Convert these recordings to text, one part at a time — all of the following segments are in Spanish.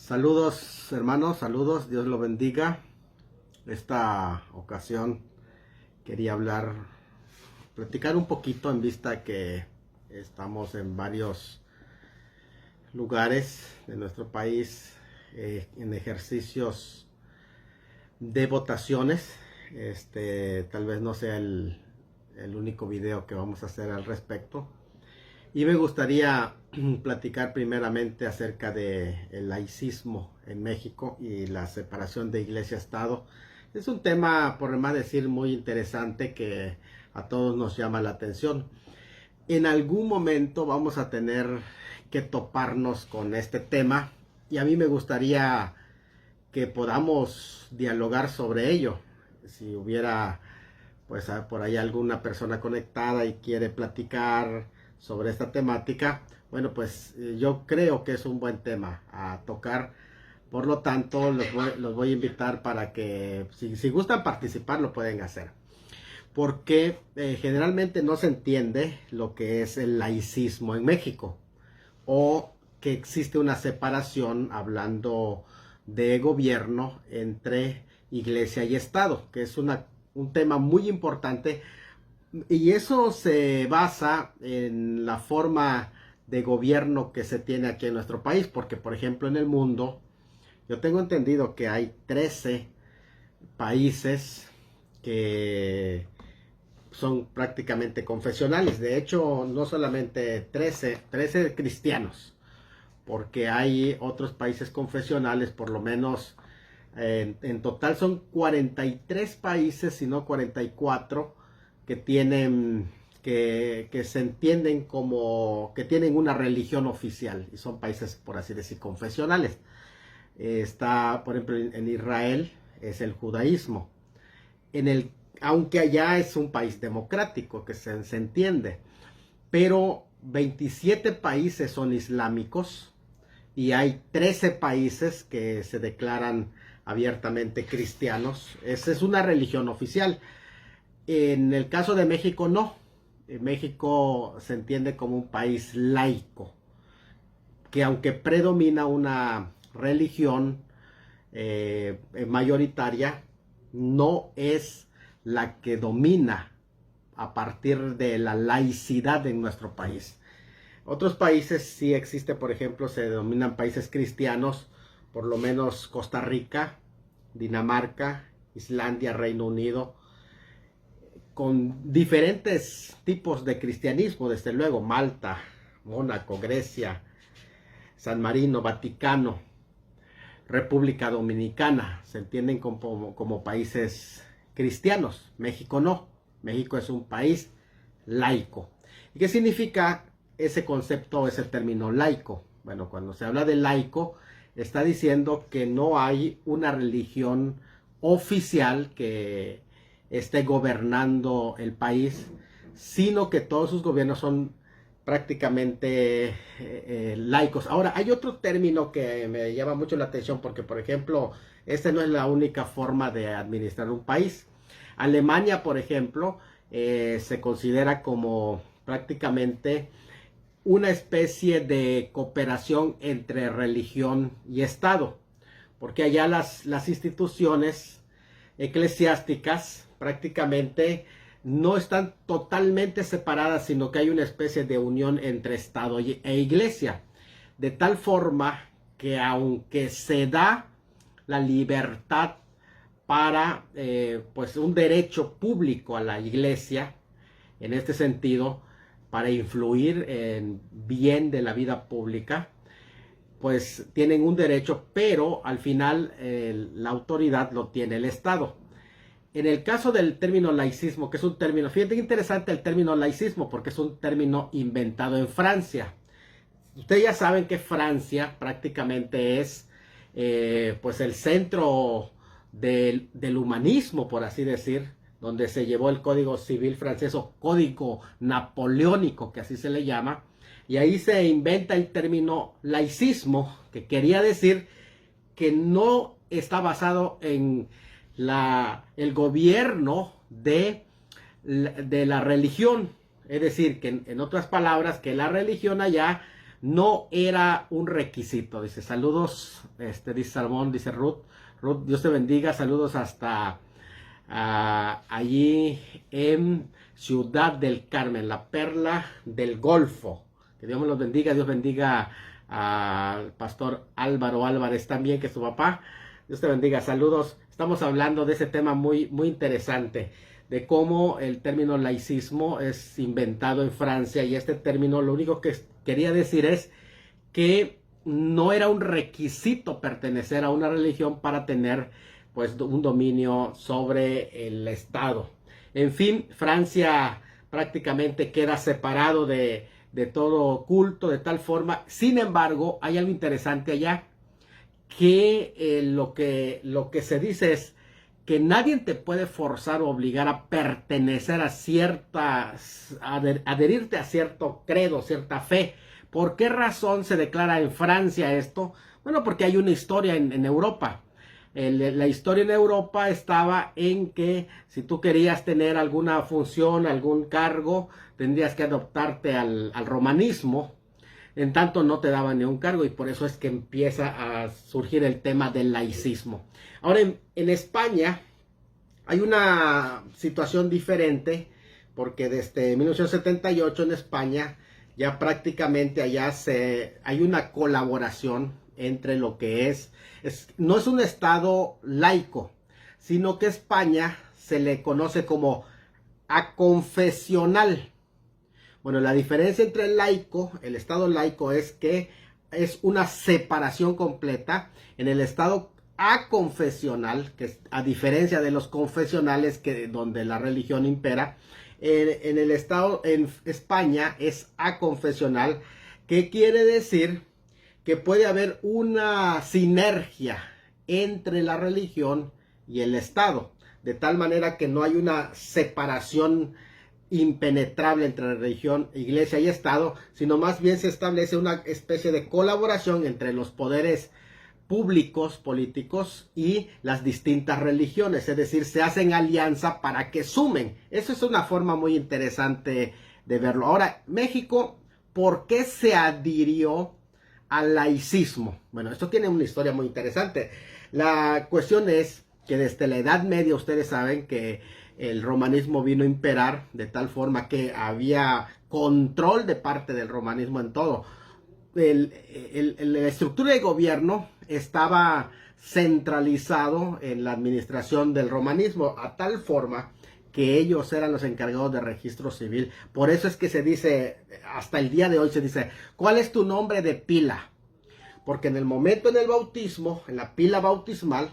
Saludos hermanos, saludos, Dios lo bendiga. Esta ocasión quería platicar un poquito en vista que estamos en varios lugares de nuestro país en ejercicios de votaciones. Tal vez no sea el único video que vamos a hacer al respecto. Y me gustaría platicar primeramente acerca del laicismo en México y la separación de Iglesia-Estado. Es un tema, por demás decir, muy interesante que a todos nos llama la atención. En algún momento vamos a tener que toparnos con este tema y a mí me gustaría que podamos dialogar sobre ello. Si hubiera pues por ahí alguna persona conectada y quiere platicar sobre esta temática, bueno, pues yo creo que es un buen tema a tocar. Por lo tanto, los voy a invitar para que si gustan participar lo pueden hacer, porque generalmente no se entiende lo que es el laicismo en México, o que existe una separación, hablando de gobierno, entre iglesia y Estado, que es un tema muy importante. Y eso se basa en la forma de gobierno que se tiene aquí en nuestro país, porque por ejemplo en el mundo, yo tengo entendido que hay 13 países que son prácticamente confesionales. De hecho, no solamente 13 cristianos, porque hay otros países confesionales, por lo menos en total son 43 países, si no 44, que tienen, que se entienden como que tienen una religión oficial, y son países, por así decir, confesionales. Está, por ejemplo, en Israel es el judaísmo, aunque allá es un país democrático, que se entiende, pero 27 países son islámicos y hay 13 países que se declaran abiertamente cristianos. Esa es una religión oficial. En el caso de México no. México se entiende como un país laico, que aunque predomina una religión mayoritaria, no es la que domina a partir de la laicidad en nuestro país. Otros países sí existe, por ejemplo, se denominan países cristianos, por lo menos Costa Rica, Dinamarca, Islandia, Reino Unido, con diferentes tipos de cristianismo, desde luego, Malta, Mónaco, Grecia, San Marino, Vaticano, República Dominicana, se entienden como países cristianos. México no, México es un país laico. ¿Y qué significa ese concepto, ese término laico? Bueno, cuando se habla de laico, está diciendo que no hay una religión oficial que esté gobernando el país, sino que todos sus gobiernos son prácticamente laicos. Ahora, hay otro término que me llama mucho la atención, porque por ejemplo, esta no es la única forma de administrar un país. Alemania, por ejemplo, se considera como prácticamente una especie de cooperación entre religión y Estado, porque allá las instituciones eclesiásticas prácticamente no están totalmente separadas, sino que hay una especie de unión entre Estado e Iglesia, de tal forma que aunque se da la libertad para pues un derecho público a la Iglesia, en este sentido, para influir en bien de la vida pública, pues tienen un derecho, pero al final la autoridad lo tiene el Estado. En el caso del término laicismo, que es un término, fíjate que interesante el término laicismo, porque es un término inventado en Francia. Ustedes ya saben que Francia prácticamente es pues el centro del humanismo, por así decir, donde se llevó el Código Civil francés, o Código Napoleónico, que así se le llama, y ahí se inventa el término laicismo, que quería decir que no está basado en el gobierno de la religión. Es decir, que en otras palabras, que la religión allá no era un requisito. Dice, saludos, dice Salmón, dice Ruth. Ruth, Dios te bendiga, saludos hasta allí en Ciudad del Carmen, la perla del Golfo. Que Dios me los bendiga, Dios bendiga al pastor Álvaro Álvarez también, que es su papá. Dios te bendiga, saludos. Estamos hablando de ese tema muy interesante, de cómo el término laicismo es inventado en Francia, y este término lo único que quería decir es que no era un requisito pertenecer a una religión para tener pues un dominio sobre el Estado. En fin, Francia prácticamente queda separado de todo culto de tal forma. Sin embargo, hay algo interesante allá, que lo que se dice es que nadie te puede forzar o obligar a pertenecer a adherirte a cierto credo, cierta fe. ¿Por qué razón se declara en Francia esto? Bueno, porque hay una historia en Europa. La historia en Europa estaba en que si tú querías tener alguna función, algún cargo, tendrías que adoptarte al romanismo. En tanto no te daban ni un cargo, y por eso es que empieza a surgir el tema del laicismo. Ahora en España hay una situación diferente, porque desde 1978 en España ya prácticamente allá hay una colaboración entre lo que no es un estado laico, sino que España se le conoce como aconfesional. Bueno, la diferencia entre el estado laico es que es una separación completa. En el estado aconfesional, que es, a diferencia de los confesionales donde la religión impera, en el estado, en España es aconfesional, que quiere decir que puede haber una sinergia entre la religión y el Estado, de tal manera que no hay una separación impenetrable entre religión, iglesia y Estado, sino más bien se establece una especie de colaboración entre los poderes públicos, políticos y las distintas religiones, es decir, se hacen alianza para que sumen. Eso es una forma muy interesante de verlo. Ahora, México, ¿por qué se adhirió al laicismo? Bueno, esto tiene una historia muy interesante. La cuestión es que desde la Edad Media ustedes saben que el romanismo vino a imperar de tal forma que había control de parte del romanismo en todo. La estructura de gobierno estaba centralizado en la administración del romanismo, a tal forma que ellos eran los encargados de registro civil. Por eso es que se dice, hasta el día de hoy se dice, ¿cuál es tu nombre de pila? Porque en el momento en el bautismo, en la pila bautismal,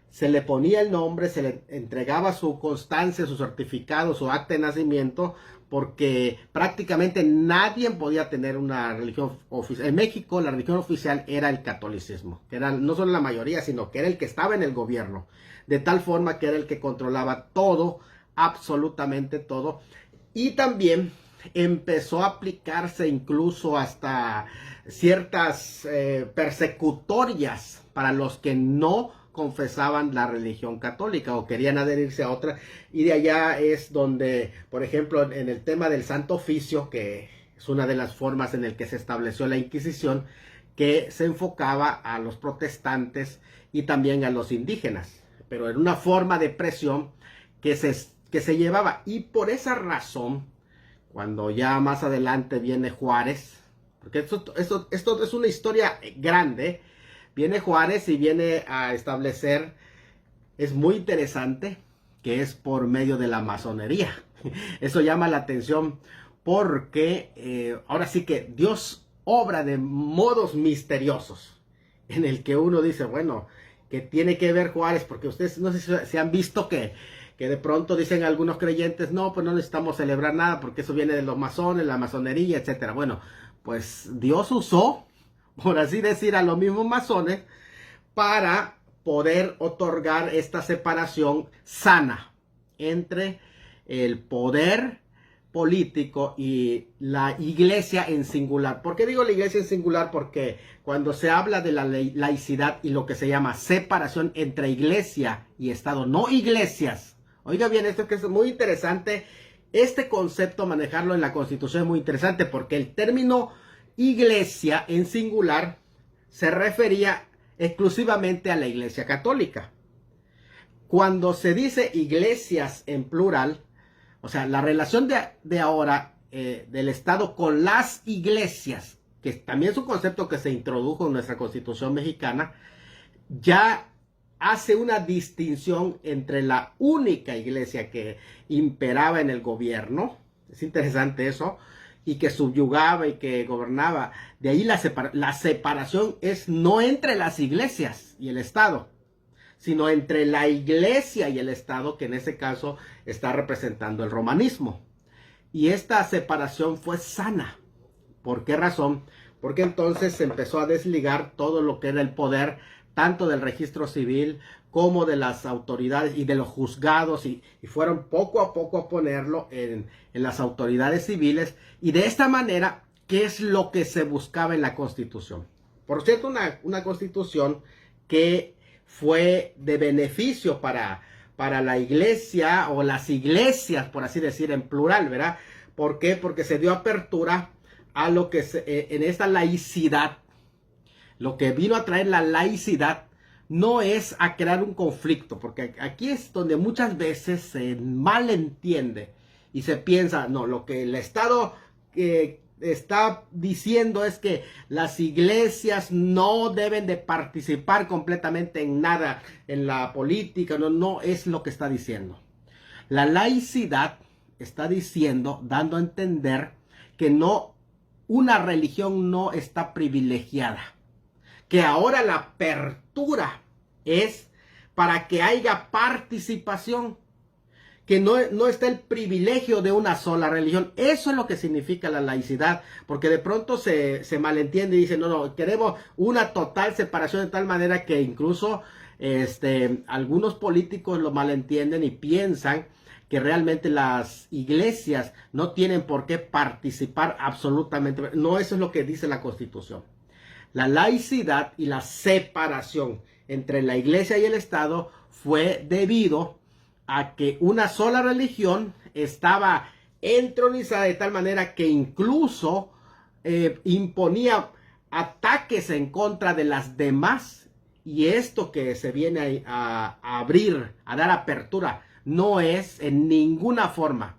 se le ponía el nombre, se le entregaba su constancia, su certificado, su acta de nacimiento, porque prácticamente nadie podía tener una religión oficial. En México la religión oficial era el catolicismo, que era no solo la mayoría, sino que era el que estaba en el gobierno, de tal forma que era el que controlaba todo, absolutamente todo, y también empezó a aplicarse incluso hasta ciertas persecutorias para los que no confesaban la religión católica o querían adherirse a otra, y de allá es donde, por ejemplo, en el tema del Santo Oficio, que es una de las formas en el que se estableció la Inquisición, que se enfocaba a los protestantes y también a los indígenas, pero en una forma de presión que se llevaba, y por esa razón, cuando ya más adelante viene Juárez, porque esto es una historia grande. Viene Juárez y viene a establecer, es muy interesante, que es por medio de la masonería. Eso llama la atención porque ahora sí que Dios obra de modos misteriosos, en el que uno dice, bueno, que tiene que ver Juárez, porque ustedes no sé si se han visto que de pronto dicen algunos creyentes, no, pues no necesitamos celebrar nada, porque eso viene de los masones, la masonería, etcétera. Bueno, pues Dios usó, por así decir, a los mismos masones para poder otorgar esta separación sana entre el poder político y la iglesia en singular. ¿Por qué digo la iglesia en singular? Porque cuando se habla de la laicidad y lo que se llama separación entre iglesia y Estado, no iglesias. Oiga bien, esto que es muy interesante, este concepto manejarlo en la Constitución es muy interesante, porque el término iglesia en singular se refería exclusivamente a la Iglesia Católica. Cuando se dice iglesias en plural, o sea, la relación de ahora del Estado con las iglesias, que también es un concepto que se introdujo en nuestra Constitución mexicana, ya hace una distinción entre la única iglesia que imperaba en el gobierno, es interesante eso, y que subyugaba y que gobernaba. De ahí la separación es no entre las iglesias y el Estado, sino entre la iglesia y el Estado, que en ese caso está representando el romanismo. Y esta separación fue sana. ¿Por qué razón? Porque entonces se empezó a desligar todo lo que era el poder, tanto del registro civil como de las autoridades y de los juzgados, y fueron poco a poco a ponerlo en las autoridades civiles. Y de esta manera, ¿qué es lo que se buscaba en la Constitución? Por cierto, una Constitución que fue de beneficio para la iglesia, o las iglesias, por así decir, en plural, ¿verdad? ¿Por qué? Porque se dio apertura a lo que en esta laicidad. Lo que vino a traer la laicidad no es a crear un conflicto, porque aquí es donde muchas veces se malentiende y se piensa, no, lo que el Estado está diciendo es que las iglesias no deben de participar completamente en nada, en la política. No es lo que está diciendo. La laicidad está diciendo, dando a entender que no, una religión no está privilegiada, que ahora la apertura es para que haya participación, que no está el privilegio de una sola religión. Eso es lo que significa la laicidad, porque de pronto se malentiende y dice, no, queremos una total separación, de tal manera que incluso algunos políticos lo malentienden y piensan que realmente las iglesias no tienen por qué participar absolutamente. No, eso es lo que dice la Constitución. La laicidad y la separación entre la iglesia y el Estado fue debido a que una sola religión estaba entronizada, de tal manera que incluso imponía ataques en contra de las demás. Y esto que se viene a abrir, a dar apertura, no es en ninguna forma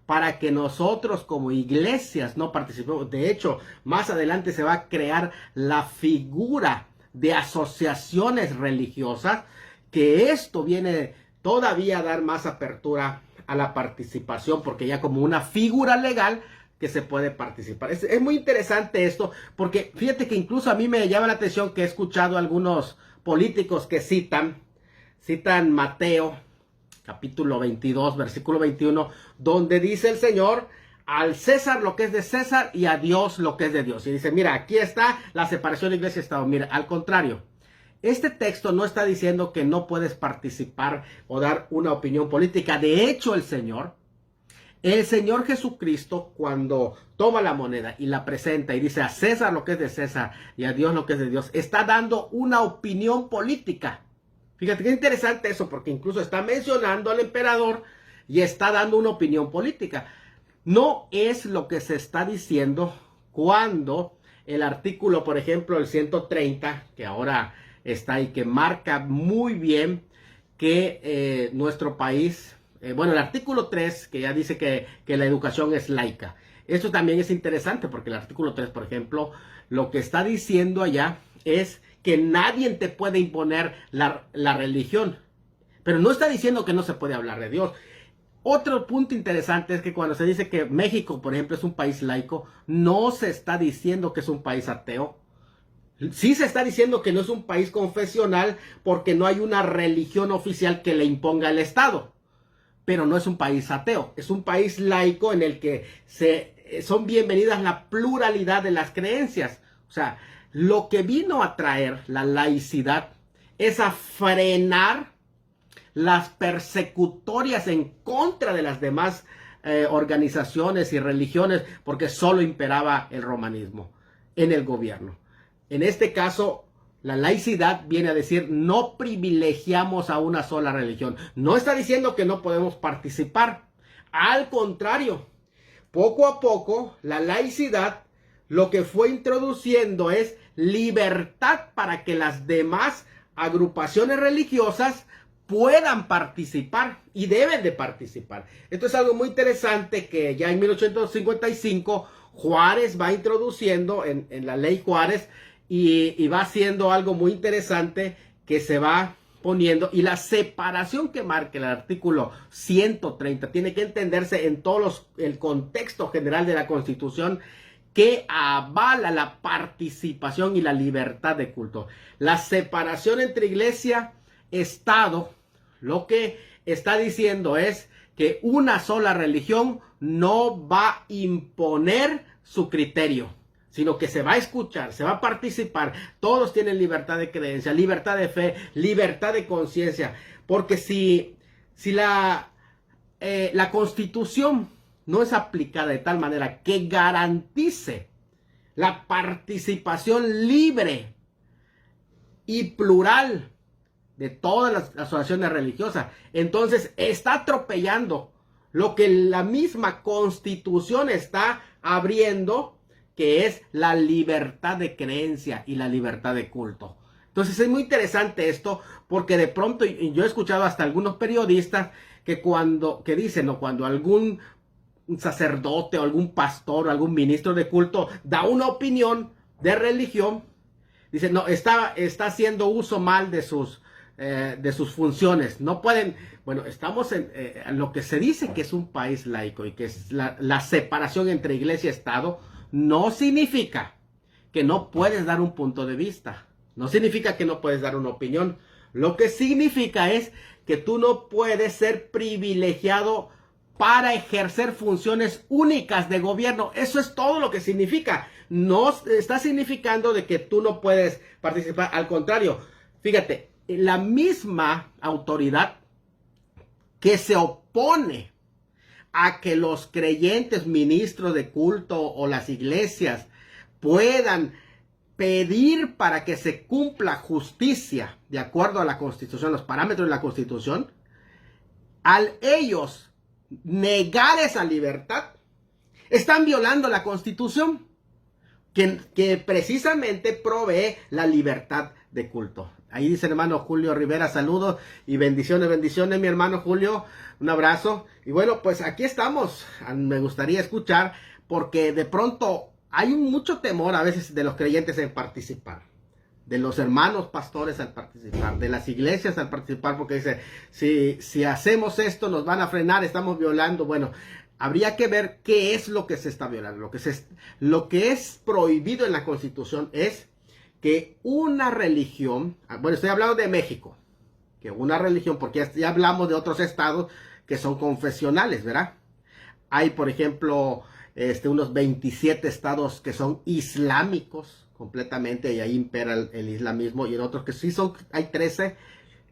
para que nosotros como iglesias no participemos. De hecho, más adelante se va a crear la figura de asociaciones religiosas, que esto viene todavía a dar más apertura a la participación, porque ya como una figura legal que se puede participar. Es muy interesante esto, porque fíjate que incluso a mí me llama la atención que he escuchado a algunos políticos que citan Mateo capítulo 22, versículo 21, donde dice el Señor, al César lo que es de César y a Dios lo que es de Dios. Y dice, mira, aquí está la separación de iglesia y Estado. Mira, al contrario, este texto no está diciendo que no puedes participar o dar una opinión política. De hecho, el Señor Jesucristo, cuando toma la moneda y la presenta y dice a César lo que es de César y a Dios lo que es de Dios, está dando una opinión política. Fíjate qué interesante eso, porque incluso está mencionando al emperador y está dando una opinión política. No es lo que se está diciendo cuando el artículo, por ejemplo, el 130, que ahora está ahí, que marca muy bien que nuestro país, bueno, el artículo 3, que ya dice que la educación es laica. Esto también es interesante, porque el artículo 3, por ejemplo, lo que está diciendo allá es que nadie te puede imponer la religión, pero no está diciendo que no se puede hablar de Dios. Otro punto interesante es que cuando se dice que México, por ejemplo, es un país laico, no se está diciendo que es un país ateo. Sí se está diciendo que no es un país confesional, porque no hay una religión oficial que le imponga el Estado, pero no es un país ateo. Es un país laico en el que son bienvenidas la pluralidad de las creencias. O sea, lo que vino a traer la laicidad es a frenar las persecutorias en contra de las demás organizaciones y religiones, porque solo imperaba el romanismo en el gobierno. En este caso, la laicidad viene a decir, no privilegiamos a una sola religión. No está diciendo que no podemos participar. Al contrario, poco a poco, la laicidad lo que fue introduciendo es libertad para que las demás agrupaciones religiosas puedan participar y deben de participar. Esto es algo muy interesante que ya en 1855 Juárez va introduciendo en la ley Juárez y va haciendo algo muy interesante que se va poniendo, y la separación que marca el artículo 130 tiene que entenderse en el contexto general de la Constitución, que avala la participación y la libertad de culto. La separación entre iglesia, Estado, lo que está diciendo es que una sola religión no va a imponer su criterio, sino que se va a escuchar, se va a participar. Todos tienen libertad de creencia, libertad de fe, libertad de conciencia. Porque si la Constitución no es aplicada de tal manera que garantice la participación libre y plural de todas las asociaciones religiosas, entonces está atropellando lo que la misma Constitución está abriendo, que es la libertad de creencia y la libertad de culto. Entonces es muy interesante esto, porque de pronto yo he escuchado hasta algunos periodistas que dicen, ¿no?, cuando algún sacerdote o algún pastor o algún ministro de culto da una opinión de religión, dicen, no, está haciendo uso mal de sus funciones. No pueden. Bueno, estamos en lo que se dice que es un país laico y que es la separación entre iglesia y Estado. No significa que no puedes dar un punto de vista, no significa que no puedes dar una opinión. Lo que significa es que tú no puedes ser privilegiado para ejercer funciones únicas de gobierno. Eso es todo lo que significa. No está significando de que tú no puedes participar. Al contrario, fíjate, la misma autoridad que se opone a que los creyentes, ministros de culto o las iglesias puedan pedir para que se cumpla justicia de acuerdo a la Constitución, los parámetros de la Constitución, al ellos negar esa libertad, están violando la Constitución, que precisamente provee la libertad de culto. Ahí dice el hermano Julio Rivera, saludos y bendiciones, mi hermano Julio, un abrazo. Y bueno, pues aquí estamos. Me gustaría escuchar, porque de pronto hay mucho temor a veces de los creyentes en participar, de los hermanos pastores al participar, de las iglesias al participar, porque dice, si hacemos esto nos van a frenar, estamos violando. Bueno, habría que ver qué es lo que se está violando. Lo que es prohibido en la Constitución es que una religión, bueno, estoy hablando de México, que una religión, porque ya hablamos de otros estados que son confesionales, ¿verdad? Hay, por ejemplo, unos 27 estados que son islámicos completamente, y ahí impera el islamismo, y en otros que sí hay 13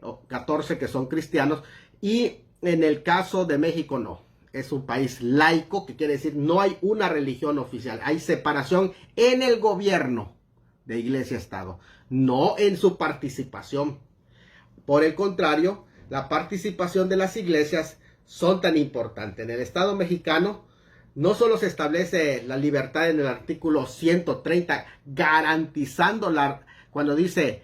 o 14 que son cristianos, y en el caso de México no. Es un país laico, que quiere decir no hay una religión oficial, hay separación en el gobierno de iglesia-estado, no en su participación. Por el contrario, la participación de las iglesias son tan importantes. En el Estado mexicano no solo se establece la libertad en el artículo 130, garantizando cuando dice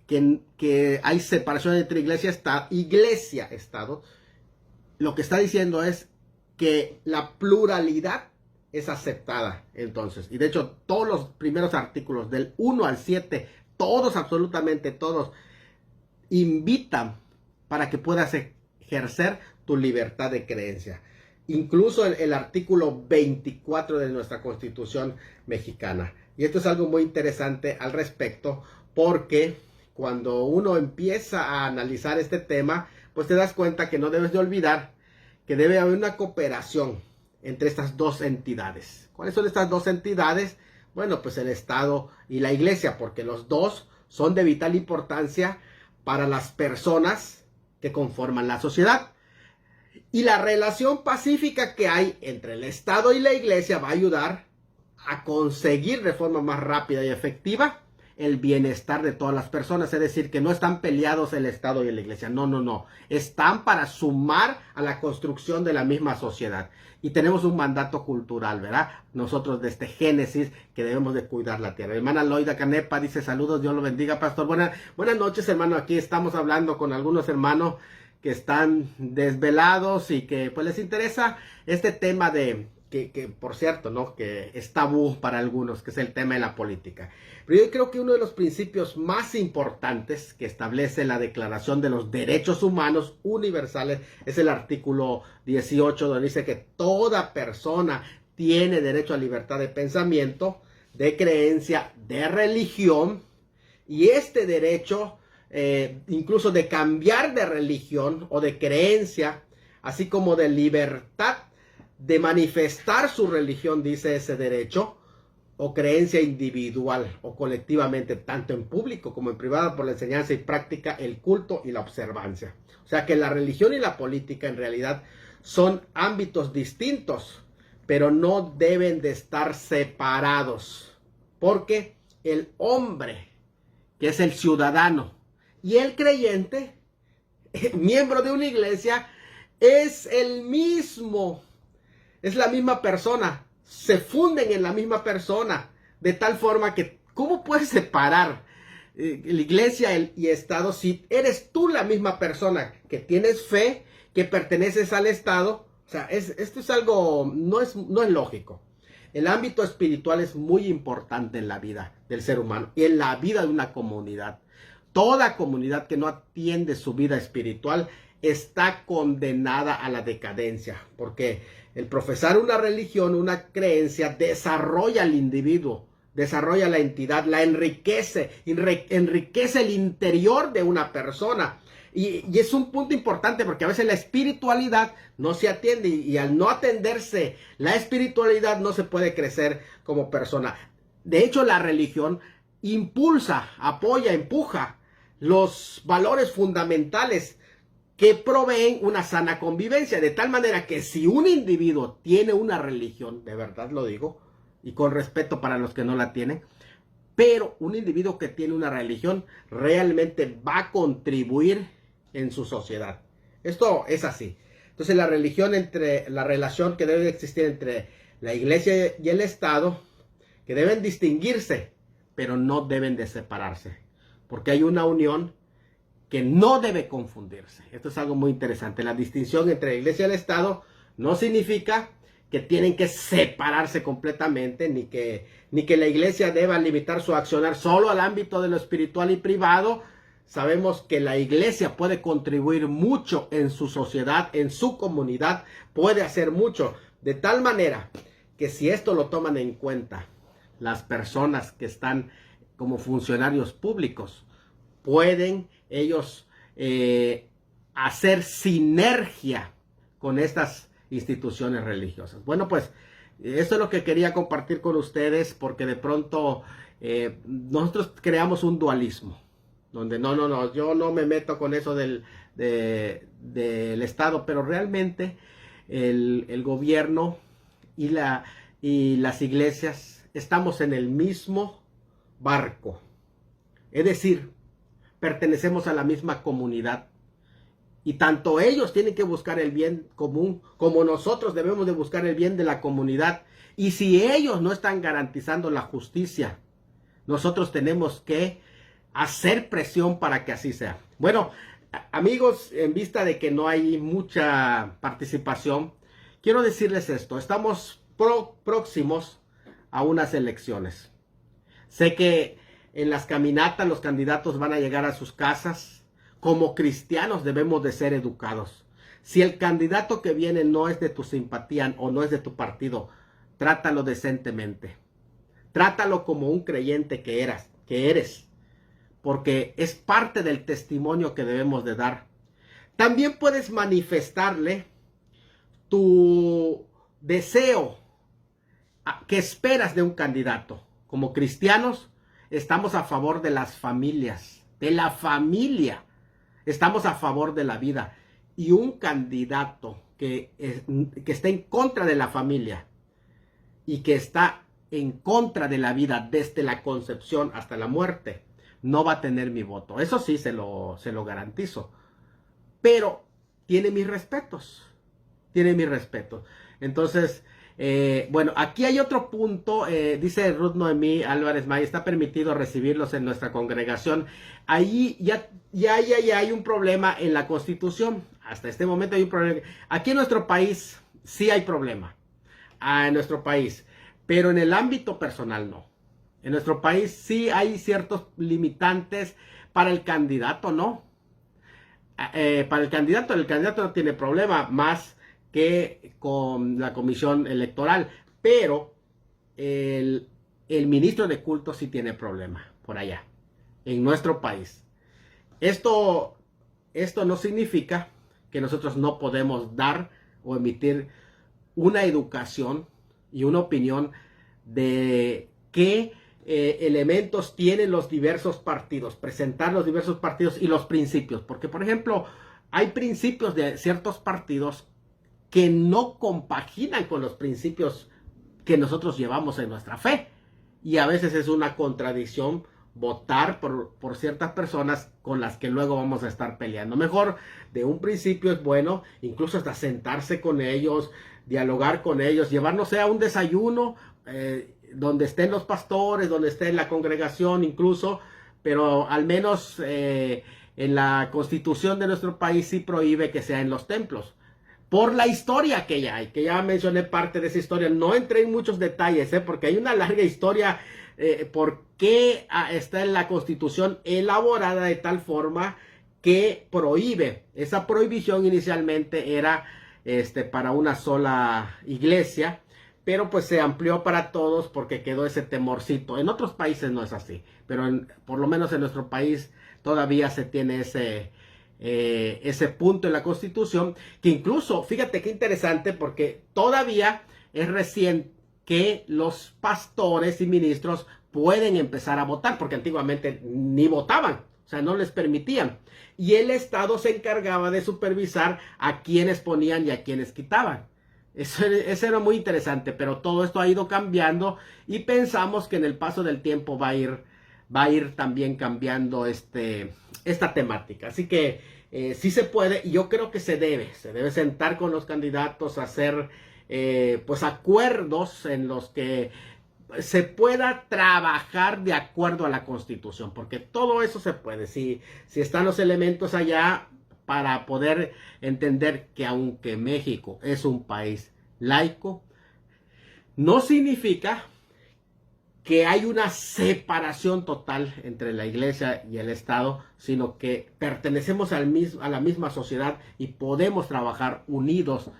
que hay separación entre iglesia-estado, lo que está diciendo es que la pluralidad es aceptada entonces. Y de hecho, todos los primeros artículos, del 1 al 7, todos, absolutamente todos, invitan para que puedas ejercer tu libertad de creencia. Incluso el artículo 24 de nuestra Constitución mexicana. Y esto es algo muy interesante al respecto, porque cuando uno empieza a analizar este tema, pues te das cuenta que no debes de olvidar que debe haber una cooperación entre estas dos entidades. ¿Cuáles son estas dos entidades? Bueno, pues el Estado y la Iglesia, porque los dos son de vital importancia para las personas que conforman la sociedad. Y la relación pacífica que hay entre el Estado y la Iglesia va a ayudar a conseguir de forma más rápida y efectiva el bienestar de todas las personas, es decir, que no están peleados el Estado y la Iglesia, no, están para sumar a la construcción de la misma sociedad. Y tenemos un mandato cultural, ¿verdad? Nosotros desde Génesis, que debemos de cuidar la tierra. Hermana Loida Canepa dice, saludos, Dios lo bendiga, pastor. Buenas noches, hermano. Aquí estamos hablando con algunos hermanos que están desvelados y que pues les interesa este tema de, que por cierto, ¿no? Que es tabú para algunos, que es el tema de la política. Pero yo creo que uno de los principios más importantes que establece la Declaración de los Derechos Humanos Universales es el artículo 18, donde dice que toda persona tiene derecho a libertad de pensamiento, de creencia, de religión, y este derecho, incluso de cambiar de religión o de creencia, así como de libertad de manifestar su religión, dice ese derecho, o creencia individual o colectivamente, tanto en público como en privado, por la enseñanza y práctica, el culto y la observancia. O sea que la religión y la política en realidad son ámbitos distintos, pero no deben de estar separados, porque el hombre, que es el ciudadano, y el creyente, miembro de una iglesia, es el mismo, es la misma persona, se funden en la misma persona, de tal forma que, ¿cómo puedes separar la iglesia y Estado si eres tú la misma persona que tienes fe, que perteneces al Estado? O sea, esto es algo, no es lógico. El ámbito espiritual es muy importante en la vida del ser humano y en la vida de una comunidad. Toda comunidad que no atiende su vida espiritual está condenada a la decadencia, porque el profesar una religión, una creencia, desarrolla al individuo, desarrolla la entidad, la enriquece el interior de una persona. Y es un punto importante, porque a veces la espiritualidad no se atiende, y al no atenderse la espiritualidad no se puede crecer como persona. De hecho, la religión impulsa, apoya, empuja los valores fundamentales que proveen una sana convivencia, de tal manera que si un individuo tiene una religión, de verdad lo digo, y con respeto para los que no la tienen, pero un individuo que tiene una religión realmente va a contribuir en su sociedad. Esto es así. Entonces la relación que debe existir entre la iglesia y el Estado, que deben distinguirse, pero no deben de separarse, porque hay una unión que no debe confundirse. Esto es algo muy interesante. La distinción entre la iglesia y el Estado no significa que tienen que separarse completamente, ni que la iglesia deba limitar su accionar solo al ámbito de lo espiritual y privado. Sabemos que la iglesia puede contribuir mucho en su sociedad, en su comunidad, puede hacer mucho, de tal manera que si esto lo toman en cuenta las personas que están como funcionarios públicos, pueden ellos hacer sinergia con estas instituciones religiosas. Bueno, pues esto es lo que quería compartir con ustedes, porque de pronto nosotros creamos un dualismo, donde no, yo no me meto con eso del Estado, pero realmente el gobierno y las iglesias estamos en el mismo barco. Es decir, pertenecemos a la misma comunidad, y tanto ellos tienen que buscar el bien común como nosotros debemos de buscar el bien de la comunidad. Y si ellos no están garantizando la justicia, nosotros tenemos que hacer presión para que así sea. Bueno, amigos, en vista de que no hay mucha participación, quiero decirles esto: estamos próximos a unas elecciones. Sé que en las caminatas los candidatos van a llegar a sus casas. Como cristianos debemos de ser educados. Si el candidato que viene no es de tu simpatía o no es de tu partido, trátalo decentemente. Trátalo como un creyente que eres, porque es parte del testimonio que debemos de dar. También puedes manifestarle tu deseo que esperas de un candidato. Como cristianos, estamos a favor de las familias, de la familia. Estamos a favor de la vida. Y un candidato que está en contra de la familia y que está en contra de la vida desde la concepción hasta la muerte, no va a tener mi voto. Eso sí se lo garantizo. Pero tiene mis respetos. Tiene mis respetos. Entonces, bueno, aquí hay otro punto. Dice Ruth Noemí Álvarez May, está permitido recibirlos en nuestra congregación. Ahí ya hay un problema en la Constitución. Hasta este momento hay un problema. Aquí en nuestro país sí hay problema. En nuestro país. Pero en el ámbito personal no. En nuestro país sí hay ciertos limitantes. Para el candidato no. Para el candidato no tiene problema más que con la comisión electoral, pero el ministro de culto sí tiene problema por allá, en nuestro país. Esto no significa que nosotros no podemos dar o emitir una educación y una opinión de qué elementos tienen los diversos partidos, presentar los diversos partidos y los principios, porque por ejemplo hay principios de ciertos partidos que no compaginan con los principios que nosotros llevamos en nuestra fe, y a veces es una contradicción votar por ciertas personas con las que luego vamos a estar peleando. Mejor de un principio es bueno, incluso hasta sentarse con ellos, dialogar con ellos, llevarnos a un desayuno, donde estén los pastores, donde esté la congregación incluso, pero al menos en la Constitución de nuestro país sí prohíbe que sea en los templos. Por la historia que ya hay, que ya mencioné parte de esa historia, no entré en muchos detalles, porque hay una larga historia por qué está en la Constitución elaborada de tal forma que prohíbe. Esa prohibición inicialmente era para una sola iglesia, pero pues se amplió para todos porque quedó ese temorcito. En otros países no es así, pero por lo menos en nuestro país todavía se tiene ese punto en la Constitución, que incluso, fíjate qué interesante, porque todavía es recién que los pastores y ministros pueden empezar a votar, porque antiguamente ni votaban, o sea, no les permitían. Y el Estado se encargaba de supervisar a quienes ponían y a quienes quitaban. Eso era muy interesante, pero todo esto ha ido cambiando y pensamos que en el paso del tiempo va a ir también cambiando esta temática. Así que sí se puede, y yo creo que se debe sentar con los candidatos a hacer pues acuerdos en los que se pueda trabajar de acuerdo a la Constitución, porque todo eso se puede, si están los elementos allá para poder entender que aunque México es un país laico, no significa que hay una separación total entre la iglesia y el Estado, sino que pertenecemos a la misma sociedad y podemos trabajar unidos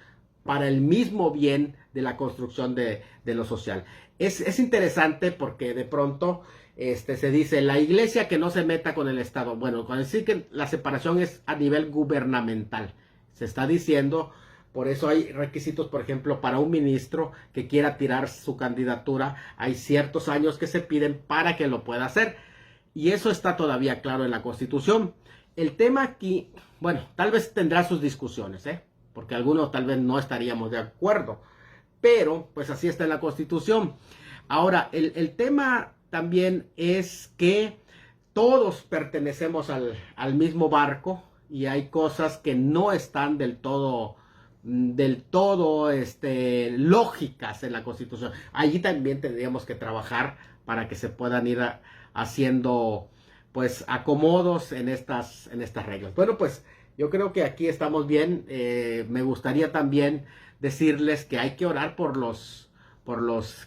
para el mismo bien de la construcción de lo social. Es interesante porque de pronto se dice la iglesia que no se meta con el Estado. Bueno, con decir que la separación es a nivel gubernamental. Se está diciendo, por eso hay requisitos, por ejemplo, para un ministro que quiera tirar su candidatura, hay ciertos años que se piden para que lo pueda hacer. Y eso está todavía claro en la Constitución. El tema aquí, bueno, tal vez tendrá sus discusiones, porque algunos tal vez no estaríamos de acuerdo, pero pues así está en la Constitución. Ahora, el tema también es que todos pertenecemos al mismo barco y hay cosas que no están del todo lógicas en la Constitución. Allí también tendríamos que trabajar para que se puedan ir haciendo pues acomodos en estas reglas. Bueno, pues yo creo que aquí estamos bien. Me gustaría también decirles que hay que orar por los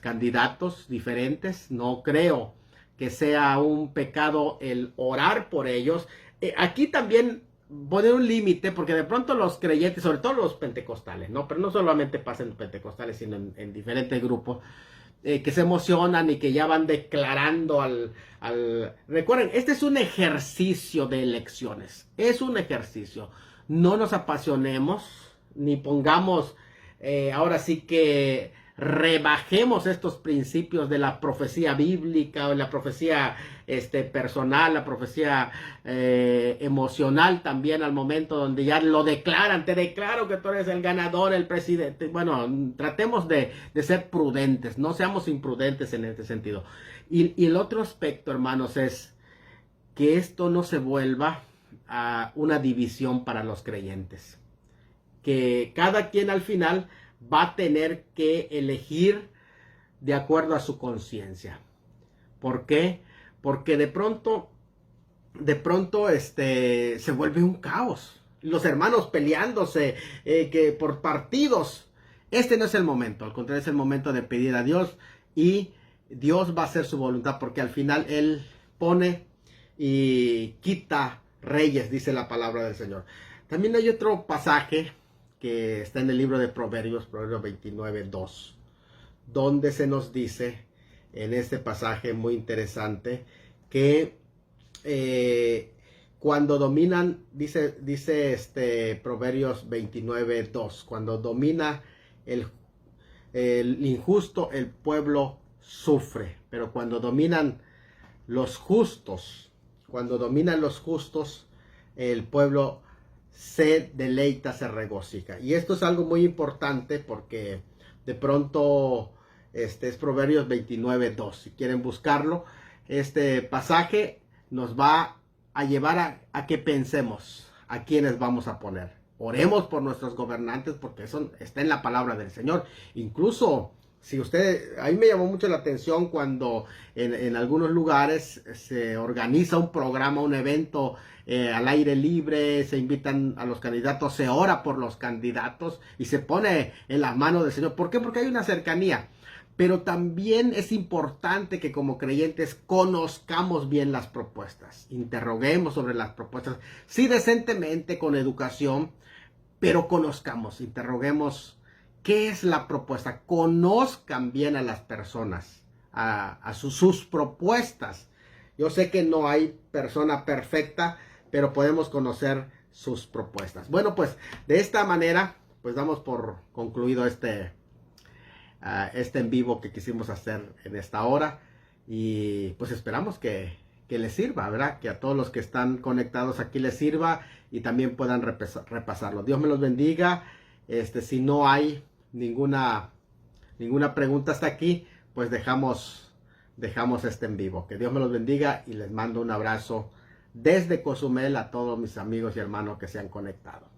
candidatos diferentes. No creo que sea un pecado el orar por ellos. Aquí también poner un límite, porque de pronto los creyentes, sobre todo los pentecostales, ¿no? Pero no solamente pasa en los pentecostales, sino en diferentes grupos, que se emocionan y que ya van declarando Recuerden, este es un ejercicio de elecciones, es un ejercicio. No nos apasionemos, ni pongamos ahora sí que rebajemos estos principios de la profecía bíblica o la profecía personal, la profecía emocional también, al momento donde ya lo declaran, te declaro que tú eres el ganador, el presidente. Bueno, tratemos de ser prudentes, no seamos imprudentes en este sentido. Y el otro aspecto, hermanos, es que esto no se vuelva a una división para los creyentes, que cada quien al final va a tener que elegir de acuerdo a su conciencia. ¿Por qué? Porque de pronto se vuelve un caos. Los hermanos peleándose que por partidos. Este no es el momento, al contrario, es el momento de pedir a Dios, y Dios va a hacer su voluntad, porque al final Él pone y quita reyes, dice la palabra del Señor. También hay otro pasaje que está en el libro de Proverbios 29:2, donde se nos dice en este pasaje muy interesante que cuando dominan, dice Proverbios 29:2, cuando domina el injusto, el pueblo sufre, pero cuando dominan los justos, el pueblo se deleita, se regocija. Y esto es algo muy importante, porque de pronto es Proverbios 29:2. Si quieren buscarlo, este pasaje nos va a llevar a que pensemos a quiénes vamos a poner. Oremos por nuestros gobernantes, porque eso está en la palabra del Señor. Incluso, si a mí me llamó mucho la atención cuando en algunos lugares se organiza un programa, un evento al aire libre, se invitan a los candidatos, se ora por los candidatos y se pone en las manos del Señor. ¿Por qué? Porque hay una cercanía. Pero también es importante que como creyentes conozcamos bien las propuestas, interroguemos sobre las propuestas, sí, decentemente, con educación, pero conozcamos, interroguemos qué es la propuesta, conozcan bien a las personas, a sus propuestas. Yo sé que no hay persona perfecta, pero podemos conocer sus propuestas. Bueno, pues de esta manera, pues damos por concluido este en vivo que quisimos hacer en esta hora, y pues esperamos que les sirva, ¿verdad? Que a todos los que están conectados aquí les sirva y también puedan repasarlo. Dios me los bendiga. Si no hay ninguna pregunta hasta aquí, pues dejamos en vivo. Que Dios me los bendiga y les mando un abrazo desde Cozumel a todos mis amigos y hermanos que se han conectado.